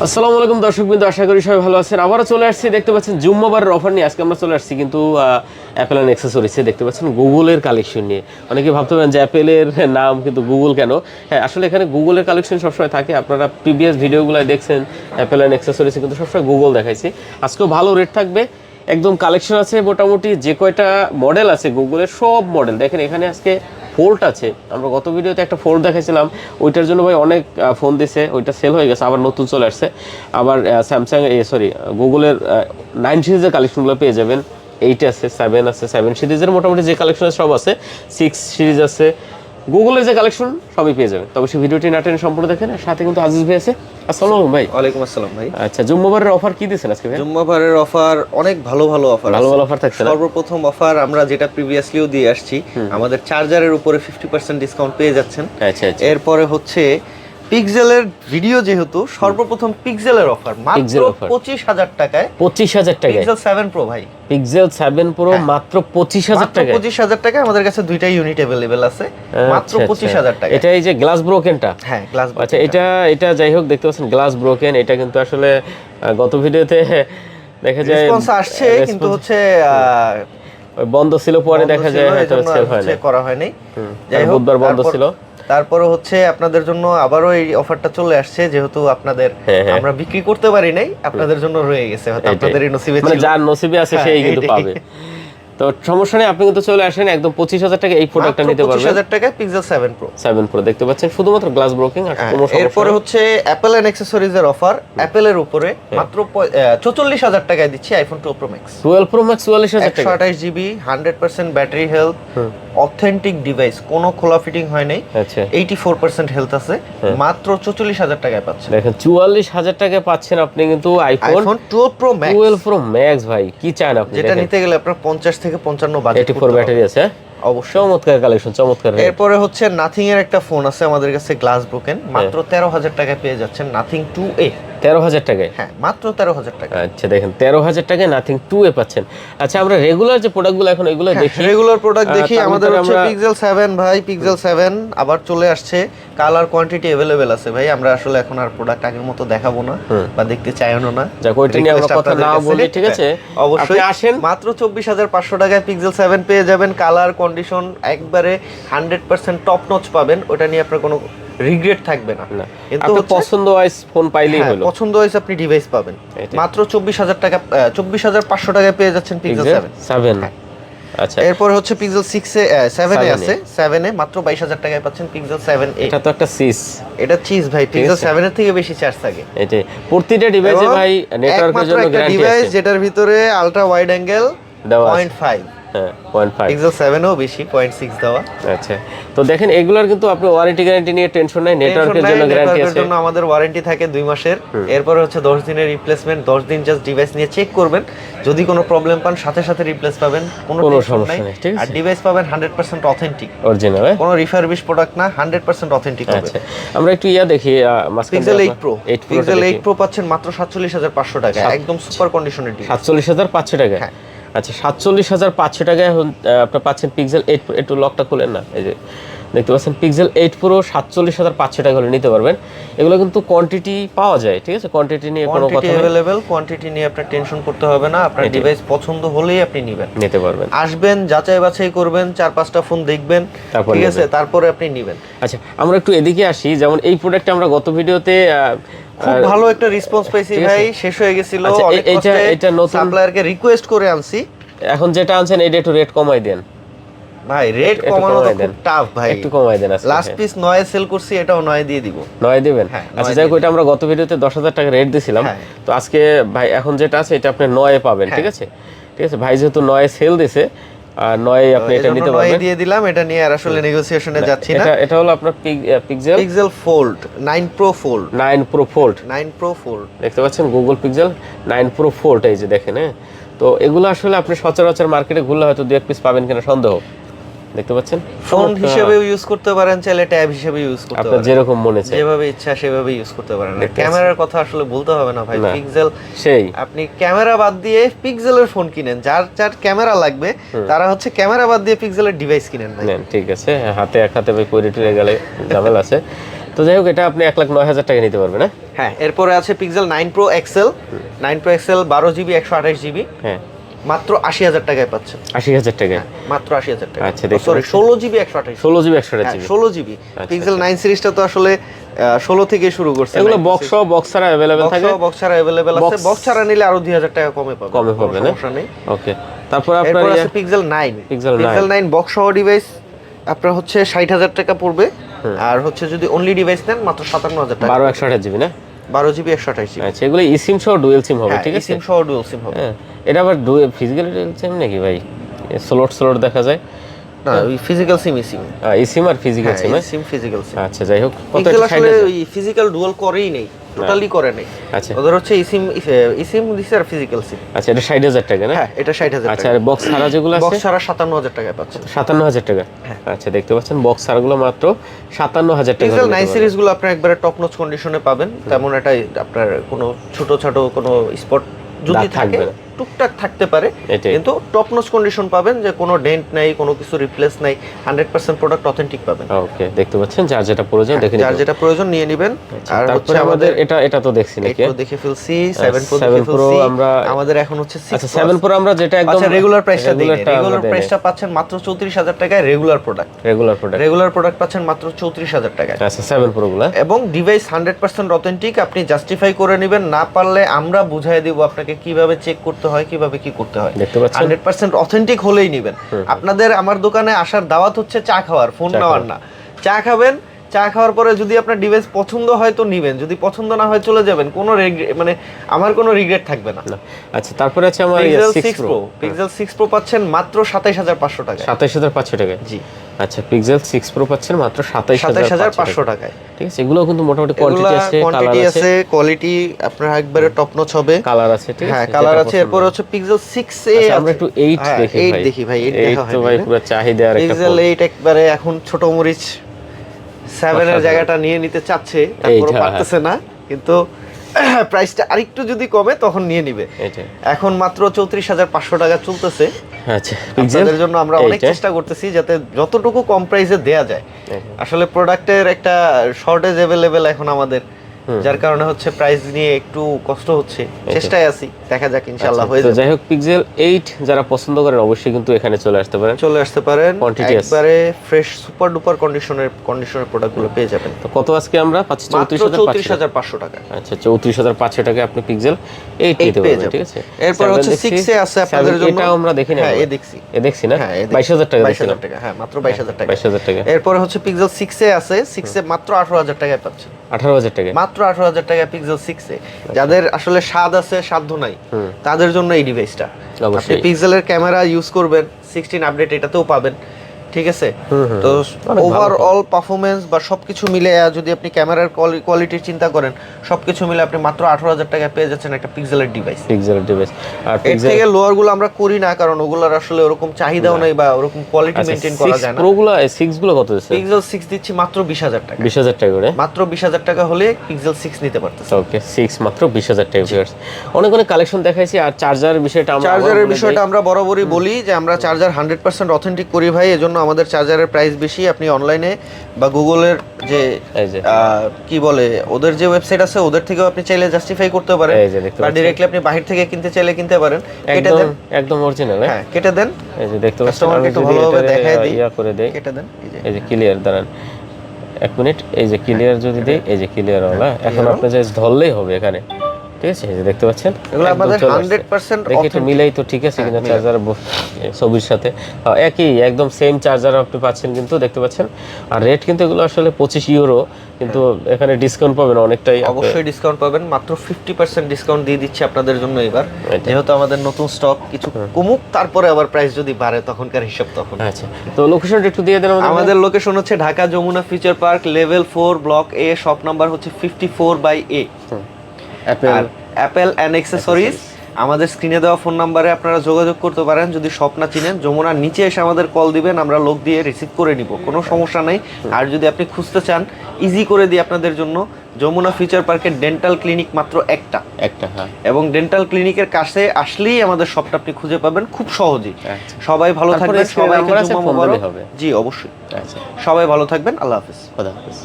আসসালামু আলাইকুম দর্শকবৃন্দ, আশা করি সবাই ভালো আছেন। আবারও চলে আসছি, দেখতে পাচ্ছেন জুম্মাবারের অফার নিয়ে আজকে আমরা চলে আসছি, কিন্তু অ্যাপেল অ্যান্ড অ্যাক্সেসরিজে দেখতে পাচ্ছেন গুগলের কালেকশন নিয়ে। অনেকে ভাবতে পারেন যে অ্যাপেলের নাম কিন্তু গুগল কেন। হ্যাঁ, আসলে এখানে গুগলের কালেকশন সবসময় থাকে। আপনারা প্রিভিয়াস ভিডিওগুলো দেখছেন অ্যাপেল অ্যান্ড অ্যাক্সেসরিজে কিন্তু সবসময় গুগল দেখাইছি। আজকেও ভালো রেট থাকবে, একদম কালেকশন আছে মোটামুটি। যে কয়টা মডেল আছে গুগলের সব মডেল দেখেন এখানে। আজকে ফোল্ড আছে, আমরা গত ভিডিওতে একটা ফোল্ড দেখাইছিলাম, ওইটার জন্য ভাই অনেক ফোন দিছে, ওইটা সেল হয়ে গেছে, আবার নতুন চলে আসছে। আবার স্যামসাং গুগলের 9 সিরিজের কালেকশনগুলো পেয়ে যাবেন। 8 আছে, 7 আছে, 7 সিরিজের মোটামুটি যে কালেকশন সব আছে। 6 সিরিজ আছে, গুগলের যে কালেকশন সবই পেয়ে যাবেন। তবে সেই ভিডিওটি না টেনে সম্পূর্ণ দেখেন। সাথে কিন্তু আজিজ ভাই আছে। আসসালামু আলাইকুম ভাই। ওয়ালাইকুম আসসালাম ভাই। আচ্ছা, জুম্মাবারের অফার কি দিয়েছেন আজকে ভাই? জুম্মাবারের অফার অনেক ভালো অফার, ভালো অফার থাকছে না? সর্বপ্রথম অফার আমরা যেটা প্রিভিয়াসলিও দিয়ে আসছি, আমাদের চার্জারের উপরে 50% ডিসকাউন্ট পেয়ে যাচ্ছেন। আচ্ছা। এরপরে হচ্ছে পিক্সেলের ভিডিও, যেহেতু সর্বপ্রথম পিক্সেলের অফার মাত্র 25,000 টাকায়। 25,000 টাকায় পিক্সেল 7 প্রো ভাই, পিক্সেল 7 প্রো মাত্র 25,000 টাকায়। 25,000 টাকায় আমাদের কাছে দুইটা ইউনিট अवेलेबल আছে, মাত্র 25,000 টাকা। এটা এই যে গ্লাস ব্রোকেনটা? হ্যাঁ, গ্লাস। আচ্ছা, এটা যাই হোক, দেখতে পাচ্ছেন গ্লাস ব্রোকেন। এটা কিন্তু আসলে গত ভিডিওতে দেখা যায় রেসপন্স আসছে, কিন্তু হচ্ছে ওই বন্ধ ছিল, পরে দেখা যায় হয়তো সেল হয় না, করা হয়নি। যাই হোক, বুধবার বন্ধ ছিল। তারপরে হচ্ছে আপনাদের জন্য আবারও এই অফারটা চলে আসছে, যেহেতু আপনাদের আমরা বিক্রি করতে পারি নাই, আপনাদের জন্য রয়ে গেছে, হয়তো আপনাদেরই নসিবে ছিল, মানে যার নসিবে আছে সেই কিন্তু পাবে। তো সমস্যা নেই, আপনি কিন্তু চলে আসেন, একদম 25,000 টাকা এই প্রোডাক্টটা নিতে পারবেন। 25,000 টাকায় পিক্সেল 7 প্রো দেখতে পাচ্ছেন, শুধুমাত্র গ্লাস ব্রোকিং আর কোনো সমস্যা। এরপরে হচ্ছে অ্যাপল এন্ড অ্যাকসেসরিজের অফার। অ্যাপলের উপরে মাত্র 44,000 টাকায় দিচ্ছি iPhone 12 pro max. 12 pro max 44,000 টাকা, 128 GB, 100% battery health, authentic device, কোনো খোলা ফিটিং হয় নাই। আচ্ছা, 84% হেলথ আছে, মাত্র 44,000 টাকায় পাচ্ছেন। দেখেন 44,000 টাকায় পাচ্ছেন আপনি কিন্তু iPhone 12 pro max. 12 pro max ভাই, কি চান আপনি? যেটা নিতে গেলে আপনার 50 থেকে 55 বাজেট। 84 ব্যাটারি আছে, অবশ্যই চমৎকার কালেকশন, চমৎকার। এরপরে হচ্ছে নাথিং এর একটা ফোন আছে আমাদের কাছে, গ্লাস ব্রোকেন, মাত্র 13,000 টাকায় পেয়ে যাচ্ছেন নাথিং 2A। 13,000 টাকায়? হ্যাঁ, মাত্র 13,000 টাকা। আচ্ছা, দেখেন 13,000 টাকায় নাথিং 2A পাচ্ছেন। আচ্ছা, আমরা রেগুলার যে প্রোডাক্টগুলো এখন এগুলো দেখি, রেগুলার প্রোডাক্ট দেখি। আমাদের হচ্ছে পিক্সেল 7 ভাই, পিক্সেল 7 আবার চলে আসছে, কালার কোয়ান্টিটি अवेलेबल আছে ভাই। আমরা আসলে এখন আর প্রোডাক্ট আগের মতো দেখাবো না বা দেখতে চাইও না, যা কইটা নিয়ে আমরা কথা না বলি, ঠিক আছে? অবশ্যই আসেন। মাত্র 24,500 টাকায় পিক্সেল 7 পেয়ে যাবেন। কালার কন্ডিশন একবারে 100% টপ নচ পাবেন, ওটা নিয়ে আপনার কোনো রিগ্রেট থাকবে না। কিন্তু পছন্দ ওয়াইজ ফোন পাইলেই হলো, পছন্দ ওয়াইজ আপনি ডিভাইস পাবেন। মাত্র 24,000 টাকা, 24,500 টাকায় পেয়ে যাচ্ছেন পিক্সেল 7। আচ্ছা, এরপর হচ্ছে পিক্সেল 7 এ আছে, 7 এ মাত্র 22,000 টাকায় পাচ্ছেন পিক্সেল 7A। এটা তো একটা চিজ, এটা চিজ ভাই। পিক্সেল 7 এর থেকে বেশি চার্জ থাকে। এটাই প্রতিটা ডিভাইসে ভাই নেটওয়ার্কের জন্য গ্যারান্টি আছে। ডিভাইস যেটার ভিতরে আলট্রা ওয়াইড অ্যাঙ্গেল 0.5, হ্যাঁ 0.5, পিক্সেল 7 এও বেশি 0.6 দেওয়া। আচ্ছা, তো দেখেন এগুলোর কিন্তু আপনি ওয়ারেন্টি গ্যারান্টি নিয়ে টেনশন নাই, নেটওয়ার্কের জন্য গ্যারান্টি আছে। জন্য আমাদের ওয়ারেন্টি থাকে 2 মাসের। এরপর হচ্ছে 10 দিনের রিপ্লেসমেন্ট। 10 দিন জাস্ট ডিভাইস নিয়ে চেক করবেন, যদি কোনো প্রবলেম পান সাথে সাথে রিপ্লেস পাবেন, কোনো সমস্যা নেই, ঠিক আছে? আর ডিভাইস পাবেন 100% অথেন্টিক, অরিজিনাল, কোনো রিফারবিশ প্রোডাক্ট না, 100% অথেন্টিক হবে। আচ্ছা, আমরা একটু দেখি পিক্সেল 8 প্রো। পিক্সেল 8 প্রো পাচ্ছেন মাত্র 47,500 টাকা, একদম সুপার কন্ডিশনের ডিভাইস। 47,500 টাকা? আচ্ছা, 47,500 টাকায় আপনি পাচ্ছেন পিক্সেল 8 প্রো। একটু লকটা খুলেন না, এই যে দেখতে পাচ্ছেন পিক্সেল 8 প্রো 47,500 টাকা হলে নিতে পারবেন। এগুলো কিন্তু কোয়ান্টিটি পাওয়া যায়, ঠিক আছে? কোয়ান্টিটি নিয়ে কোনো কথা নেই, अवेलेबल। কোয়ান্টিটি নিয়ে আপনার টেনশন করতে হবে না, আপনার ডিভাইস পছন্দ হলেই আপনি নিতে পারবেন। আসবেন, যাচাই বাছাই করবেন, 4-5টা ফোন দেখবেন, ঠিক আছে? তারপরে আপনি নেবেন। আচ্ছা, আমরা একটু এদিকে আসি। যেমন এই প্রোডাক্টটা আমরা গত ভিডিওতে খুব ভালো একটা রেসপন্স পাইছি ভাই, শেষ হয়ে গেছিল, অনেক কষ্টে এটা নতুন সাপ্লায়ারকে রিকোয়েস্ট করে আনছি। এখন যেটা আনছেন এটা একটু রেট কমাই দেন ভাই, রেট কমানো তো খুব টাফ ভাই, একটু কমাই দেন। লাস্ট পিস 9 সেল করছি, এটাও 9 দিয়ে দিব। 9 দিবেন? আচ্ছা, যাই হোক, এটা আমরা গত ভিডিওতে 10,000 টাকা রেট দিছিলাম, তো আজকে ভাই এখন যেটা আছে এটা আপনি 9 পাবেন, ঠিক আছে? ঠিক আছে ভাই, যেহেতু 9 সেল দিছে, আর 9 আপনি এটা নিতে পারবেন। 9 দিয়ে দিলাম, এটা নিয়ে আর আসলে নেগোসিয়েশনে যাচ্ছি না। এটা হলো আপনার pixel fold 9 pro fold. 9 pro fold, 9 pro fold দেখতে পাচ্ছেন, গুগল পিক্সেল 9 প্রো ফোল্ড, এই যে দেখেন। হ্যাঁ, তো এগুলো আসলে আপনি সচরাচর মার্কেটে ঘুরলে হয়তো 2-1 পিস পাবেন কিনা সন্দেহ। দেখতে পাচ্ছেন, ফোন হিসেবেও ইউজ করতে পারেন, চাইলে ট্যাব হিসেবে ইউজ করতে পারেন, আপনার যেরকম মনে চায়, যেভাবে ইচ্ছা সেভাবে ইউজ করতে পারেন। ক্যামেরার কথা আসলে বলতে হবে না ভাই, পিক্সেল সেই। আপনি ক্যামেরা বাদ দিয়ে পিক্সেলের ফোন কিনেন, যার ক্যামেরা লাগবে তারা হচ্ছে ক্যামেরা বাদ দিয়ে পিক্সেলের ডিভাইস কিনেন ভাই। ঠিক আছে, হাতে এক হাতে ভাই কইরে টুরে গেলে ঝামেলা আছে। তো যাই হোক, এটা আপনি 1,09,000 টাকা নিতে পারবেন। হ্যাঁ, এরপরে আছে pixel 9 Pro XL, 9 Pro XL 12GB 128GB, হ্যাঁ, মাত্র 80,000 টাকায় পাচ্ছেন। 80,000 টাকায়, মাত্র 80,000 টাকা। আচ্ছা, দেখতে sorry, 16GB 128GB, 16GB 128GB, 16GB। Pixel 9 সিরিজটা তো আসলে 16 থেকে শুরু করছে। এগুলো বক্স সহ বক্স ছাড়া अवेलेबल থাকে, বক্স ছাড়া अवेलेबल আছে, বক্স ছাড়া নিলে আরো 2,000 টাকা কমে পাবেন, সমস্যা নেই। ওকে, তারপর আপনার এরপর আছে পিক্সেল 9, পিক্সেল 9 বক্স সহ ডিভাইস আপনার হচ্ছে 60,000 টাকা পড়বে, আর হচ্ছে যদি অনলি ডিভাইস নেন মাত্র 57,000 টাকা। 12 128GB না? 12GB 128GB। আচ্ছা, এগুলো ইসিম সহ ডুয়াল সিম হবে, ঠিক আছে? সিম সহ ডুয়াল সিম হবে। হ্যাঁ, এটা আবার ফিজিক্যাল ডুয়াল সিম নাকি ভাই? স্লট দেখা যায় না, ওই ফিজিক্যাল সিম সিম ইসিম আর physical SIM, SIM physical SIM. আচ্ছা, যাই হোক, কত পিক্সেল আসলে ওই ফিজিক্যাল ডুয়াল করেই নেই, টোটালি করে নেই। আচ্ছা, ওদের হচ্ছে ইসিম দিছে আর ফিজিক্যাল সিম। আচ্ছা, এটা 60,000 টাকা না? হ্যাঁ, এটা 60,000 টাকা। আচ্ছা, আর বক্স ছাড়া যেগুলো আছে? বক্স ছাড়া 57,000 টাকায় পাচ্ছেন। 57,000 টাকা। আচ্ছা, দেখতে পাচ্ছেন বক্স ছাড়াগুলো মাত্র 57,000 টাকা। পিক্সেল 9 সিরিজগুলো আপনি একবারে টপ নচ কন্ডিশনে পাবেন, তেমন একটা আপনার কোনো ছোট কোনো স্পট যদি থাকে টুকটাক থাকতে পারে, কিন্তু টপ নচ কন্ডিশন পাবেন, যে কোনো ডেন্ট নাই, কোনো কিছু রিপ্লেস নাই, 100% প্রোডাক্ট অথেন্টিক পাবেন। ওকে, দেখতে পাচ্ছেন, যার যেটা প্রয়োজন দেখে যার যেটা প্রয়োজন নিয়ে নেবেন। আর হচ্ছে আমাদের এটা তো দেখছি নাকি, এটা দেখে ফেলছি, 7 Pro দেখে ফেলছি। আমরা আমাদের এখন হচ্ছে 6 আচ্ছা, 7 Pro আমরা যেটা একদম রেগুলার প্রাইসটা দিই, রেগুলার প্রাইসটা পাচ্ছেন মাত্র 34,000 টাকায়। রেগুলার প্রোডাক্ট পাচ্ছেন মাত্র 34,000 টাকায়। আচ্ছা, 7 Pro গুলো, এবং ডিভাইস 100% অথেন্টিক। আপনি জাস্টিফাই করে নেবেন, না পারলে আমরা বুঝাই দেব আপনাকে কিভাবে চেক করতে হয়, কিভাবে কি করতে হয়। দেখতে পাচ্ছেন 100% অথেন্টিক হলেই নেবেন। আপনাদের আমার দোকানে আসার দাওয়াত হচ্ছে চা খাওয়ার, ফোন নেওয়ার না। চা খাবেন, চা খাওয়ার পরে যদি আপনার ডিভাইস পছন্দ হয় তো নেবেন, যদি পছন্দ না হয় চলে যাবেন, কোনো মানে আমার কোনো রিগ্রেট থাকবে না। আচ্ছা, তারপরে আছে আমার পিক্সেল 6 Pro পাচ্ছেন মাত্র 27,500 টাকা। 27,500 টাকায়, জি। আচ্ছা, পিক্সেল 6 Pro পাচ্ছেন মাত্র 27,500 টাকায়। ঠিক আছে, এগুলো কিন্তু মোটামুটি কোয়ান্টিটি আছে, কোয়ালিটি আপনার একবারে টপ নচ হবে, কালার আছে, ঠিক আছে? হ্যাঁ, কালার আছে। এরপর হচ্ছে পিক্সেল 6a, আমরা একটু 8 দেখি ভাই। 8 দেখা হয়, ভাই পুরো চাহিদা। আর একটা পিক্সেল 8 একবারে এখন ছোট মরিচ 7 এর জায়গাটা নিয়ে নিতে চাচ্ছে, তারপর পারতেছে না, কিন্তু প্রাইসটা আরেকটু যদি কমে তখন নিয়ে নিবে। এখন মাত্র 34,500 টাকা চলতেছে। আচ্ছা, আপনাদের জন্য আমরা অনেক চেষ্টা করতেছি যাতে যতটুকু কম প্রাইসে দেয়া যায়। আসলে প্রোডাক্টের একটা শর্টেজ अवेलेबल এখন আমাদের, যার কারণে হচ্ছে প্রাইস নিয়ে একটু কষ্ট হচ্ছে, চেষ্টায় আছি, দেখা যাক ইনশাআল্লাহ হয়ে যাবে। যাই হোক, পিক্সেল 8 যারা পছন্দ করেন অবশ্যই কিন্তু এখানে চলে আসতে পারেন। একবারে ফ্রেশ সুপার ডুপার কন্ডিশনের প্রোডাক্টগুলো পেয়ে যাবেন। তো কত আজকে আমরা পাচ্ছি? 34,500 টাকা। আচ্ছা, 34,500 টাকা আপনি পিক্সেল 8 নিতে পারবেন, ঠিক আছে? এরপর হচ্ছে 6 এ আছে আপনাদের জন্য, এটা আমরা দেখি না। হ্যাঁ, দেখছি না, 22,000 টাকা। 22,000 টাকা, হ্যাঁ, মাত্র 22,000 টাকা। 22,000 টাকা। এরপর হচ্ছে পিক্সেল 6 এ আছে, 6 এ মাত্র 18,000 টাকায় পাচ্ছেন। 18,000 টাকা, মাত্র 18,000 টাকা পিক্সেল 6 এ। যাদের আসলে স্বাদ আছে, সাধ্য নাই, তাদের জন্য এই ডিভাইসটা। আপনি পিক্সেলের ক্যামেরা ইউজ করবেন, 16 আপডেট এটাতেও পাবেন, ঠিক আছে? তো ওভারঅল পারফরম্যান্স বা সবকিছু মিলে যদি আপনি ক্যামেরার কোয়ালিটির চিন্তা করেন, সবকিছু মিলে আপনি মাত্র 18,000 টাকায় পেয়ে যাচ্ছেন একটা পিক্সেলের ডিভাইস। আর এর থেকে লোয়ার গুলো আমরা করি না, কারণ ওগুলোর আসলে ওরকম চাহিদাও নাই বা ওরকম কোয়ালিটি মেইনটেইন করা যায় না। প্রো গুলো 6 গুলো কত আছে? পিক্সেল 6 দিচ্ছি মাত্র 20,000 টাকা। 20,000 টাকা করে, মাত্র 20,000 টাকা হলে পিক্সেল 6 নিতে পারতেছেন। ওকে, 6 মাত্র 20,000 টাকা। ভিউয়ার্স, অনেক কালেকশন দেখাইছি। আর চার্জারের বিষয়টা আমরা বরাবরই বলি যে আমরা চার্জার 100% অথেন্টিক করি ভাই, এজন্য আমাদের চার্জারের প্রাইস বেশি। আপনি অনলাইনে বা গুগলের যে কি বলে ওদের যে ওয়েবসাইট আছে, ওদের থেকেও আপনি চাইলে জাস্টিফাই করতে পারেন, বা ডাইরেক্টলি আপনি বাহির থেকে কিনতে চাইলে কিনতে পারেন। কেটে দেন, একদম অরিজিনাল। হ্যাঁ, কেটে দেন। এই যে দেখতে পাচ্ছেন, আমি একটু ভালোভাবে দেখাই দিই, করে দেই। কেটে দেন। এই যে ক্লিয়ার, দাঁড়ান 1 মিনিট। এই যে ক্লিয়ার যদি দেই, এই যে ক্লিয়ার ওলা, এখন আপনি জাস্ট ধরলেই হবে এখানে, ঠিক আছে? এই যে দেখতে পাচ্ছেন, এগুলো আমাদের 100% দেখি মিলাই তো ঠিক আছে কিনা চার্জার ছবির সাথে। একই একদম সেম চার্জার আপনি পাচ্ছেন কিন্তু, দেখতে পাচ্ছেন। আর রেট কিন্তু এগুলো আসলে 25 ইউরো, কিন্তু এখানে ডিসকাউন্ট পাবেন অনেকটাই। অবশ্যই ডিসকাউন্ট পাবেন, মাত্র 50% ডিসকাউন্ট দিয়ে দিচ্ছি আপনাদের জন্য এবার, যেহেতু আমাদের নতুন স্টক। কিছু কমুক, তারপরে আবার প্রাইস যদি বাড়ে তখনকার হিসাব তখন। আচ্ছা, তো লোকেশনটা একটু দিয়ে দেন আমাদের লোকেশন হচ্ছে Dhaka Jamuna future park, level 4, block A, shop number হচ্ছে 54/A। Apple and accessories. আমাদের স্ক্রিনে দেওয়া ফোন নাম্বারে আপনারা যোগাযোগ করতে পারেন। যদি শপ না চিনেন, যমুনার নিচে এসে আমাদের কল দিবেন, আমরা লোক দিয়ে রিসিভ করে নিব, কোনো সমস্যা নেই। আর যদি আপনি খুঁজতে চান, ইজি করে দিই আপনাদের জন্য। যমুনা ফিউচার পার্কের ডেন্টাল ক্লিনিক মাত্র একটা, হ্যাঁ, এবং ডেন্টাল ক্লিনিকের কাছে আসলেই আমাদের শপটা আপনি খুঁজে পাবেন খুব সহজেই। সবাই ভালো থাকবেন, সবাইকে জুম্মা মোবারক। জি অবশ্যই, সবাই ভালো থাকবেন। আল্লাহ হাফেজ। খোদা হাফেজ।